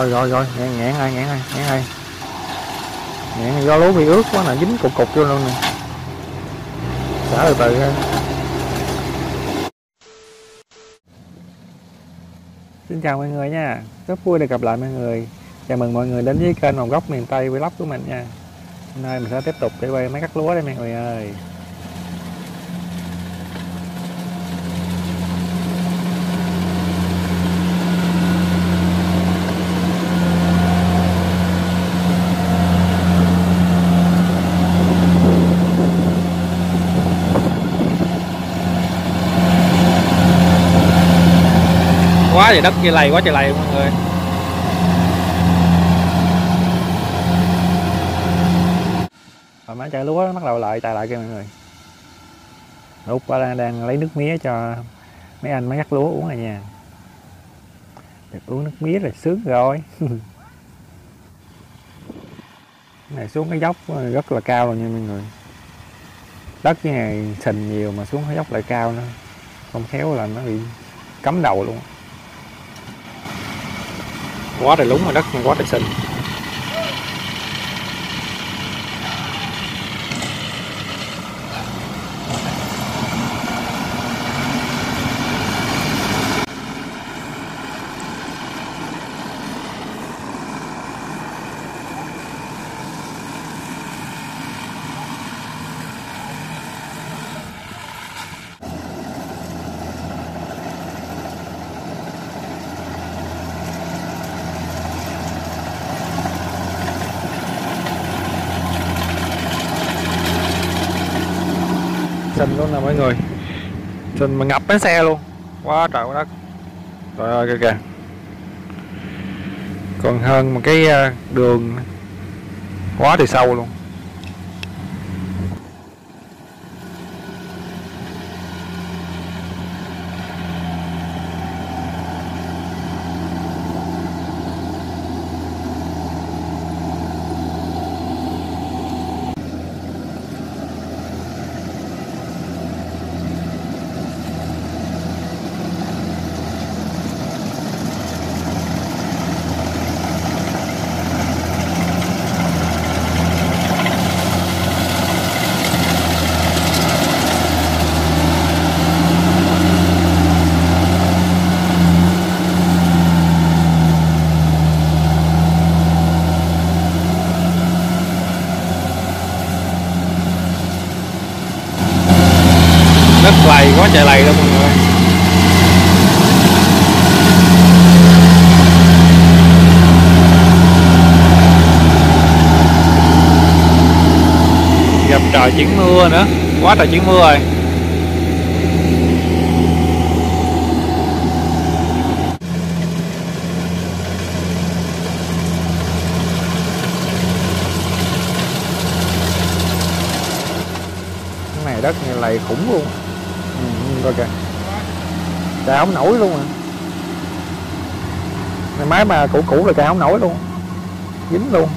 Rồi ngẹn hai ngẹn do lúa bị ướt quá nè, dính cục vô luôn nè. Xả từ từ ha. Xin chào mọi người nha, rất vui được gặp lại mọi người. Chào mừng mọi người đến với kênh Một Góc Miền Tây Vlog của mình nha. Hôm nay mình sẽ tiếp tục để quay mấy cắt lúa đây mọi người ơi. Quá trời đất kia lầy, quá trời lầy mọi người. Rồi má chạy lúa bắt đầu lại chạy lại kìa mọi người. Út đang lấy nước mía cho mấy anh mới cắt lúa uống rồi nha. Được uống nước mía là sướng rồi. Này xuống cái dốc rất là cao rồi nha mọi người. Đất cái này sình nhiều mà xuống cái dốc lại cao nữa, không khéo là nó bị cắm đầu luôn. Quá trời lúng mà đất quá trời sình. Sình luôn nè mọi người, sình mà ngập bánh xe luôn, quá trời quá đất. Trời ơi kìa, còn hơn một cái đường quá thì sâu luôn. Đất lầy quá trời lầy luôn mọi người. Gặp trời chuyển mưa nữa, quá trời chuyển mưa rồi. Cái này đất này lầy khủng luôn. Coi kìa, cài không nổi luôn à. Này máy mà cũ là cài không nổi luôn, dính luôn.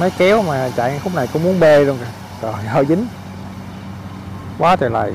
Máy kéo mà chạy khúc này cũng muốn bê luôn kìa. Trời ơi dính quá trời lầy.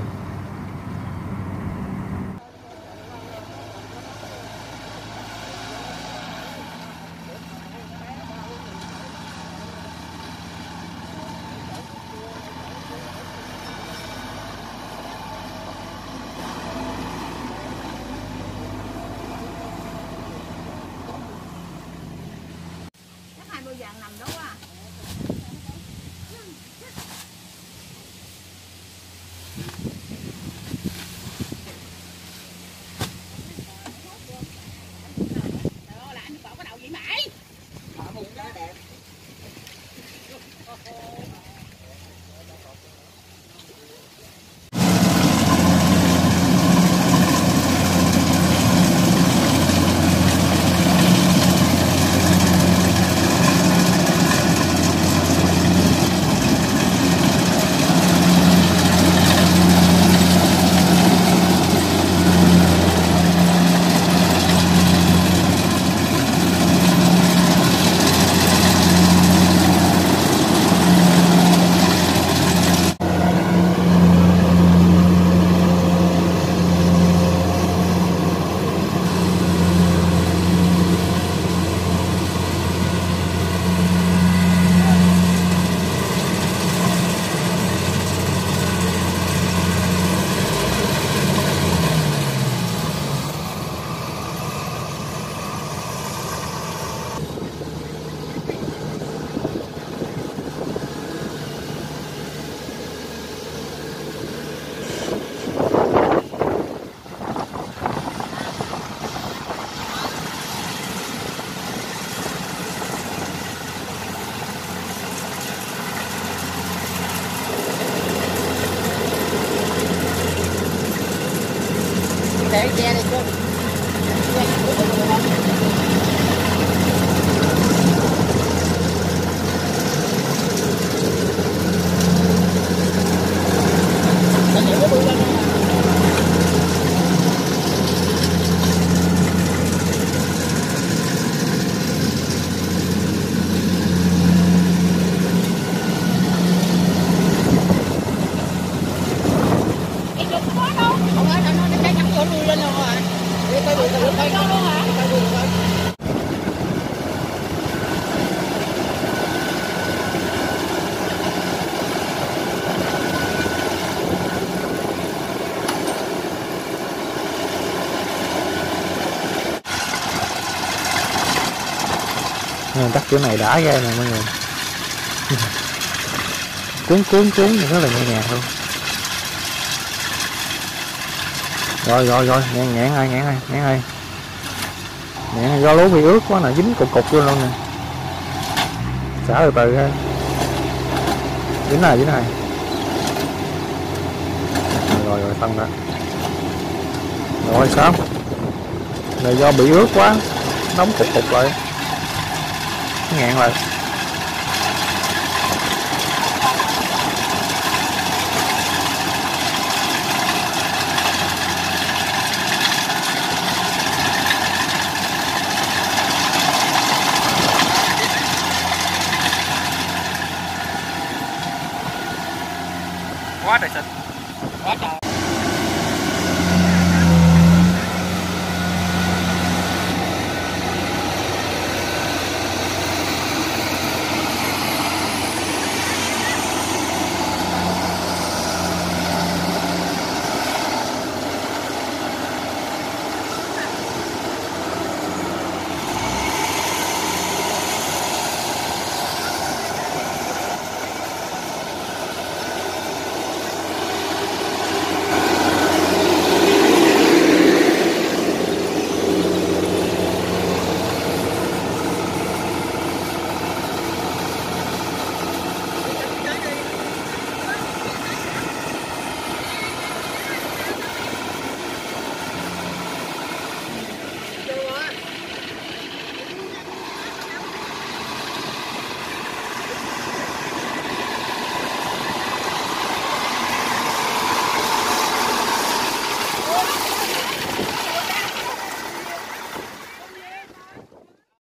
để xe đi chứ. Tắt chỗ này đã ghê nè mọi người. cuốn rất là nhẹ nhàng luôn. Rồi ngạn ơi do lúa bị ướt quá nè, dính cục luôn nè, xả từ từ ha. Dính này rồi xong rồi. Rồi sao này do bị ướt quá, nóng cục lại ngạn lại.